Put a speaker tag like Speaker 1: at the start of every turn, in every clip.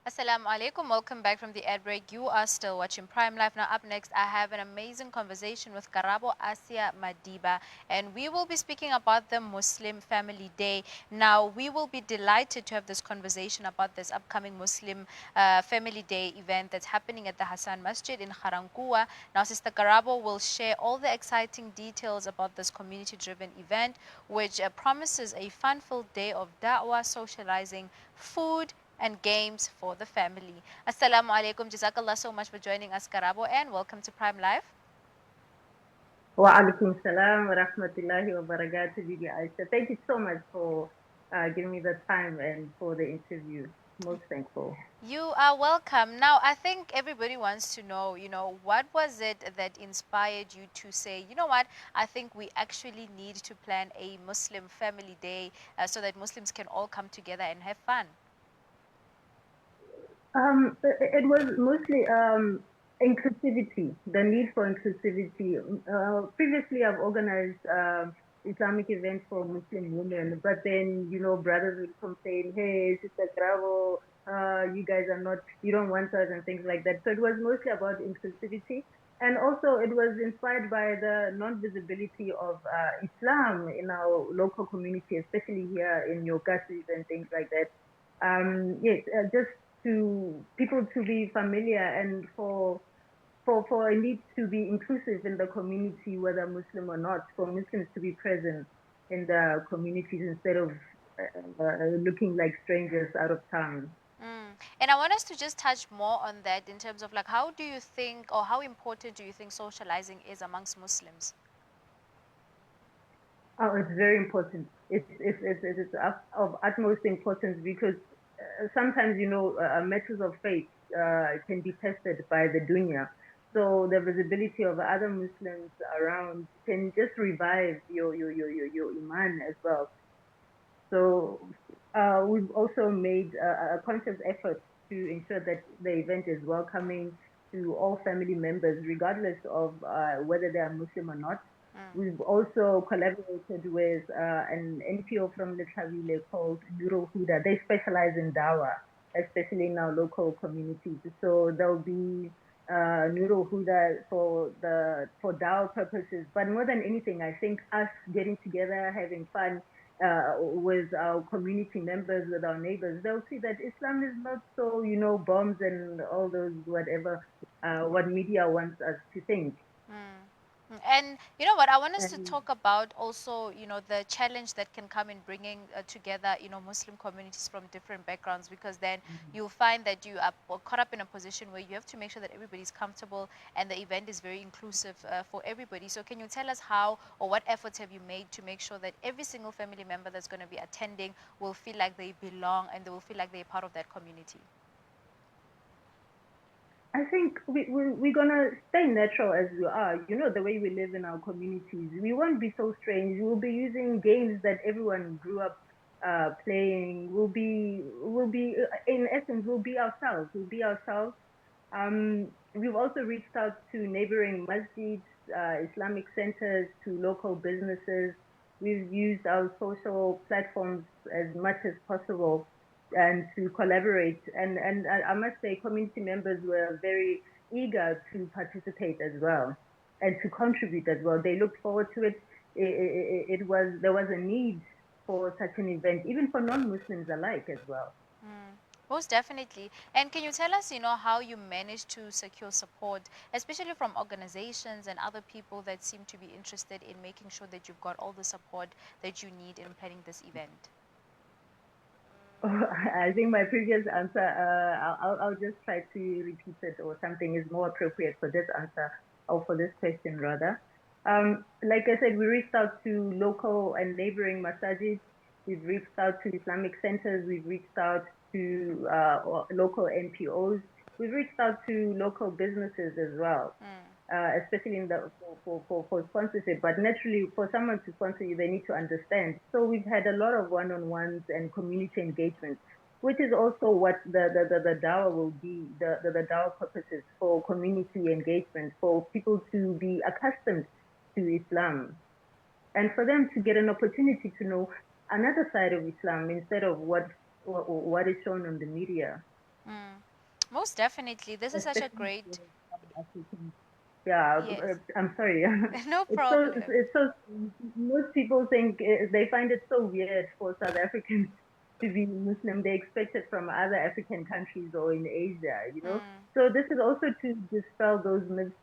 Speaker 1: Assalamu alaikum. Welcome back from the ad break. You are still watching Prime Life. Now, up next, I have an amazing conversation with Karabo Asiyah Madiba, and we will be speaking about the Muslim Family Day. Now, we will be delighted to have this conversation about this upcoming Muslim Family Day event that's happening at the Hassan Masjid in Ga-rankuwa. Now, Sister Karabo will share all the exciting details about this community-driven event, which promises a fun-filled day of da'wah, socializing, food, and games for the family. Assalamu alaikum. Jazakallah so much for joining us, Karabo, and welcome to Prime Live.
Speaker 2: Wa alaikum salam wa rahmatullahi wa barakatuh, Bibi Aisha. Thank you so much for giving me the time and for the interview. Most thankful.
Speaker 1: You are welcome. Now, I think everybody wants to know, what was it that inspired you to say, you know what, I think we actually need to plan a Muslim family day so that Muslims can all come together and have fun?
Speaker 2: It was mostly inclusivity, the need for inclusivity. Previously, I've organized Islamic events for Muslim women, but then, brothers would complain, hey, Sister Bravo, you guys are not, you don't want us and things like that. So it was mostly about inclusivity. And also it was inspired by the non-visibility of Islam in our local community, especially here in Yogasis and things like that. Yes, just to people to be familiar and for a need to be inclusive in the community, whether Muslim or not, for Muslims to be present in the communities instead of looking like strangers out of town.
Speaker 1: And I want us to just touch more on that in terms of like, how do you think, or how important do you think socializing is amongst Muslims?
Speaker 2: Oh, it's very important. It's of utmost importance because sometimes, matters of faith can be tested by the dunya. So the visibility of other Muslims around can just revive your iman as well. So we've also made a conscious effort to ensure that the event is welcoming to all family members, regardless of whether they are Muslim or not. We've also collaborated with an NPO from Libreville called Nuro Huda. They specialize in Dawa, especially in our local communities. So there'll be Nuro Huda for Dawa purposes. But more than anything, I think us getting together, having fun with our community members, with our neighbors, they'll see that Islam is not so, bombs and all those whatever, what media wants us to think.
Speaker 1: And you know what? I want us to
Speaker 2: And
Speaker 1: talk about also, the challenge that can come in bringing together, Muslim communities from different backgrounds, because then you'll find that you are caught up in a position where you have to make sure that everybody's comfortable and the event is very inclusive for everybody. So, can you tell us how or what efforts have you made to make sure that every single family member that's going to be attending will feel like they belong and they will feel like they're part of that community?
Speaker 2: I think we're gonna stay natural as we are. The way we live in our communities. We won't be so strange. We'll be using games that everyone grew up playing. In essence, we'll be ourselves. We'll be ourselves. We've also reached out to neighboring masjids, Islamic centers, to local businesses. We've used our social platforms as much as possible and to collaborate. And I must say, community members were very eager to participate as well and to contribute as well. They looked forward to it. There was a need for such an event, even for non-Muslims alike as well.
Speaker 1: Most definitely. And can you tell us, how you managed to secure support, especially from organizations and other people that seem to be interested in making sure that you've got all the support that you need in planning this event?
Speaker 2: I think my previous answer, I'll just try to repeat it, or something is more appropriate for this answer, or for this question rather. Like I said, we reached out to local and neighboring masajids. We've reached out to Islamic centers. We've reached out to local NPOs. We've reached out to local businesses as well, especially in the for sponsorship. But naturally, for someone to sponsor you, they need to understand. So we've had a lot of one-on-ones and community engagement, which is also what the DAWA will be, the DAWA purposes, for community engagement, for people to be accustomed to Islam, and for them to get an opportunity to know another side of Islam instead of what is shown on the media.
Speaker 1: Mm. Most definitely. This is such a
Speaker 2: Especially for
Speaker 1: great.
Speaker 2: South Africans. Yeah,
Speaker 1: Yes.
Speaker 2: I'm sorry.
Speaker 1: No
Speaker 2: It's so,
Speaker 1: problem.
Speaker 2: it's so, most people think they find it so weird for South Africans to be Muslim. They expect it from other African countries or in Asia.
Speaker 1: Mm.
Speaker 2: So this is also to dispel those myths,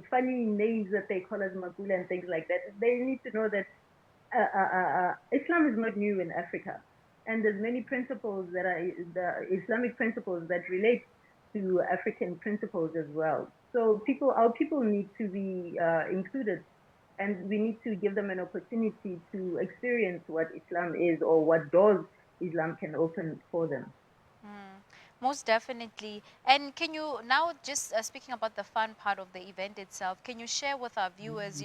Speaker 2: funny names that they call us Makula and things like that. They need to know that Islam is not new in Africa, and there's many principles that are the Islamic principles that relate to African principles as well. So our people need to be included, and we need to give them an opportunity to experience what Islam is or what doors Islam can open for them.
Speaker 1: Mm, most definitely. And can you now, just speaking about the fun part of the event itself, can you share with our viewers,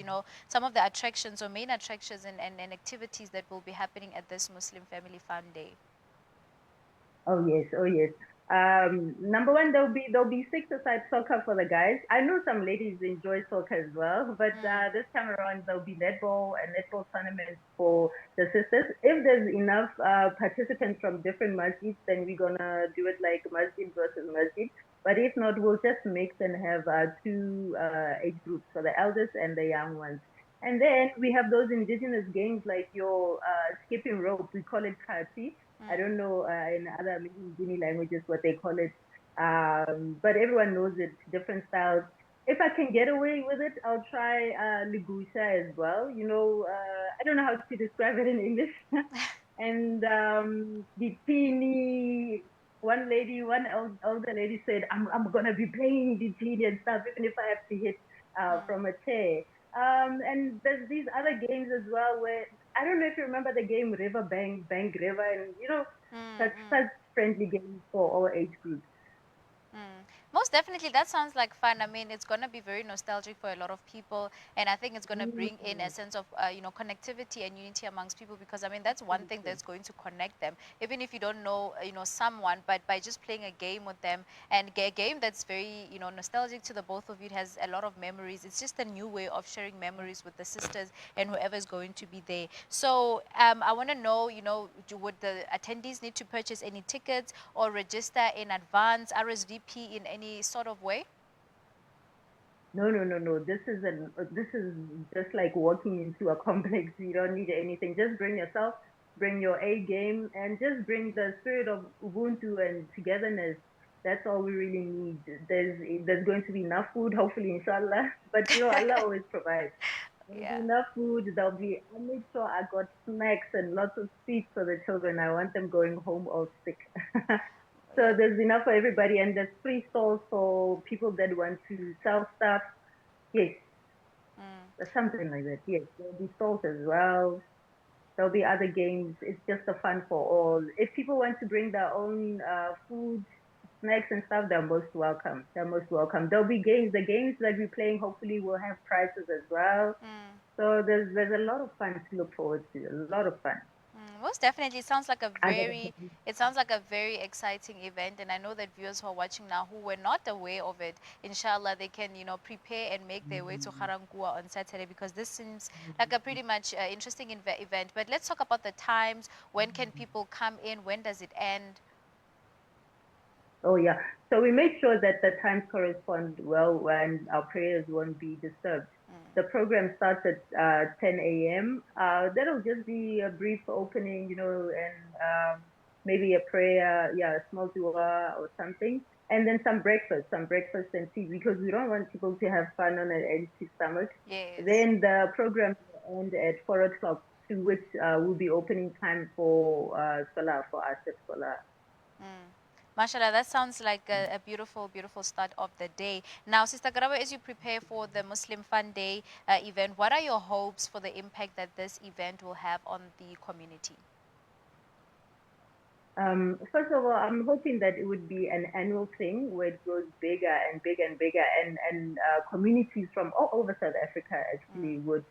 Speaker 1: some of the attractions or main attractions and activities that will be happening at this Muslim Family Fun Day?
Speaker 2: Oh yes, oh yes. Number one, there'll be six-a-side soccer for the guys. I know some ladies enjoy soccer as well, but
Speaker 1: Mm,
Speaker 2: this time around there'll be netball and netball tournaments for the sisters. If there's enough participants from different masjids, then we're gonna do it like masjid versus masjid. But if not, we'll just mix and have two age groups for the eldest and the young ones. And then we have those indigenous games like your skipping rope. We call it kati. I
Speaker 1: mm.
Speaker 2: don't know in other maybe Guinea languages what they call it, but everyone knows it, different styles. If I can get away with it, I'll try ligusha as well. I don't know how to describe it in English. And the teeny, one older lady said, I'm gonna be playing the teeny and stuff, even if I have to hit
Speaker 1: Mm,
Speaker 2: from a chair. And there's these other games as well where I don't know if you remember the game River Bank River, and
Speaker 1: mm,
Speaker 2: such friendly games for all age groups.
Speaker 1: mm. Most definitely, that sounds like fun. I mean, it's going to be very nostalgic for a lot of people, and I think it's going to bring in a
Speaker 2: Mm,
Speaker 1: sense of, connectivity and unity amongst people. Because I mean, that's one thing
Speaker 2: absolutely.
Speaker 1: that's going to connect them, even if you don't know, someone. But by just playing a game with them, and a game that's very, nostalgic to the both of you, it has a lot of memories. It's just a new way of sharing memories with the sisters and whoever is going to be there. So, I want to know, would the attendees need to purchase any tickets or register in advance, RSVP in any sort of way?
Speaker 2: No, no, no, no. This is just like walking into a complex. You don't need anything. Just bring yourself, bring your A game, and just bring the spirit of Ubuntu and togetherness. That's all we really need. There's going to be enough food, hopefully, inshallah. But Allah always provides. There'll be
Speaker 1: Yeah.
Speaker 2: enough food. I made sure I got snacks and lots of sweets for the children. I want them going home all sick. So
Speaker 1: Yeah.
Speaker 2: there's enough for everybody, and there's free stalls for people that want to sell stuff. Yes,
Speaker 1: Mm.
Speaker 2: something like that. Yes, there'll be stalls as well. There'll be other games. It's just a fun for all. If people want to bring their own food, snacks and stuff, they're most welcome. They're most welcome. There'll be games. The games that we're playing hopefully will have prizes as well.
Speaker 1: Mm.
Speaker 2: So there's a lot of fun to look forward to. A lot of fun.
Speaker 1: Most definitely,
Speaker 2: I gotta
Speaker 1: it sounds like a very exciting event, and I know that viewers who are watching now who were not aware of it, inshallah, they can prepare and make their way to Ga-rankuwa on Saturday, because this seems like a pretty much interesting event. But let's talk about the times. When can people come in? When does it end?
Speaker 2: Oh yeah. So we make sure that the times correspond well and our prayers won't be disturbed. The
Speaker 1: Mm.
Speaker 2: program starts at 10 a.m. That'll just be a brief opening, and maybe a prayer, yeah, a small dua or something, and then some breakfast and tea, because we don't want people to have fun on an empty stomach.
Speaker 1: Yes.
Speaker 2: Then the program will end at 4 o'clock, to which will be opening time for Salah, for Asr Salah.
Speaker 1: Mm. Mashallah, that sounds like a beautiful, beautiful start of the day. Now, Sister Garaba, as you prepare for the Muslim Fun Day event, what are your hopes for the impact that this event will have on the community?
Speaker 2: First of all, I'm hoping that it would be an annual thing where it grows bigger and bigger and bigger, and communities from all over South Africa actually
Speaker 1: Mm.
Speaker 2: would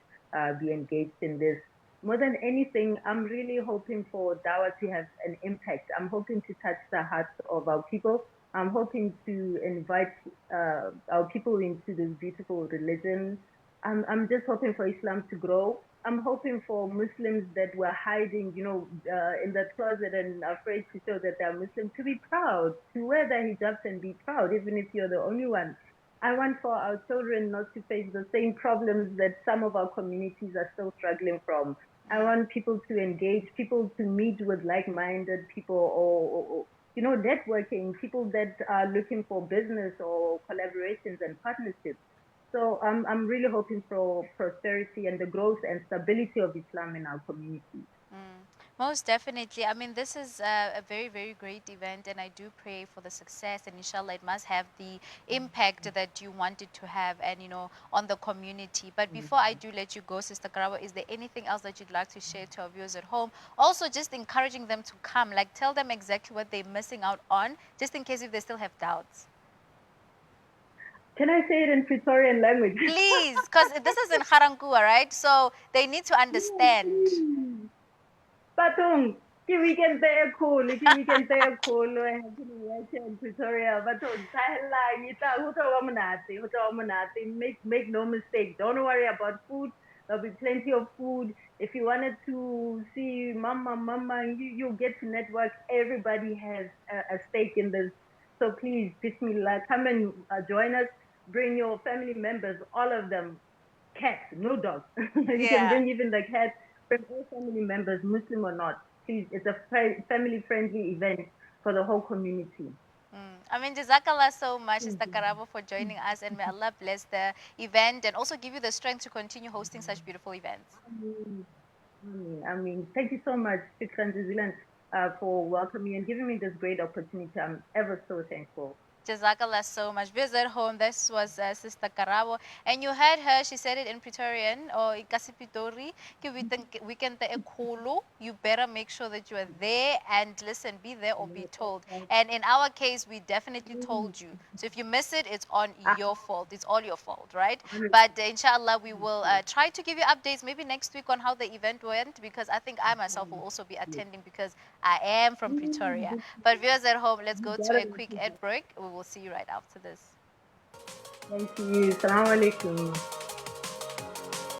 Speaker 2: be engaged in this. More than anything, I'm really hoping for Dawa to have an impact. I'm hoping to touch the hearts of our people. I'm hoping to invite our people into this beautiful religion. I'm just hoping for Islam to grow. I'm hoping for Muslims that were hiding, in the closet and afraid to show that they're Muslim to be proud, to wear their hijabs and be proud, even if you're the only one. I want for our children not to face the same problems that some of our communities are still struggling from. I want people to engage, people to meet with like-minded people, or networking, people that are looking for business or collaborations and partnerships. So I'm really hoping for prosperity and the growth and stability of Islam in our community.
Speaker 1: Mm. Most definitely. I mean, this is a very, very great event, and I do pray for the success. And inshallah, it must have the impact that you want it to have, and on the community. But before I do let you go, Sister Karabo, is there anything else that you'd like to share to our viewers at home? Also, just encouraging them to come, like tell them exactly what they're missing out on, just in case if they still have doubts.
Speaker 2: Can I say it in Praetorian language?
Speaker 1: Please, because this is in Ga-rankuwa, right? So they need to understand.
Speaker 2: Batong, ke weekend e kgolo, ke weekend e kgolo in Pretoria. Batong, tahelang, ho tlo ba monate, ho tlo ba monate. Make no mistake. Don't worry about food. There'll be plenty of food. If you wanted to see mama, you get to network. Everybody has a stake in this. So please, Bismillah, come and join us. Bring your family members, all of them. Cats, no dogs. You can
Speaker 1: Yeah.
Speaker 2: bring even the cats, bring all family members, Muslim or not. Please, it's a family friendly event for the whole community.
Speaker 1: I mean, Jazakallah so much, Sister Karabo, for joining us, and may Allah bless the event and also give you the strength to continue hosting such beautiful events.
Speaker 2: Thank you so much, Shukran Jazilan, for welcoming me and giving me this great opportunity. I'm ever so thankful.
Speaker 1: Jazakallah so much. Visit home. This was Sister Karabo. And you heard her, she said it in Praetorian or Ikasipitori. Weekend ekulu. You better make sure that you are there and listen, be there or be told. And in our case, we definitely told you. So if you miss it, it's on
Speaker 2: Ah,
Speaker 1: your fault. It's all your fault, right? But
Speaker 2: honestly,
Speaker 1: inshallah, we will try to give you updates maybe next week on how the event went because I think I myself will also be attending because I am from Pretoria. But viewers at home, let's
Speaker 2: you
Speaker 1: go to
Speaker 2: gotta
Speaker 1: a quick
Speaker 2: be.
Speaker 1: ad break. We will see you right after this.
Speaker 2: Thank you. Assalamu alaikum.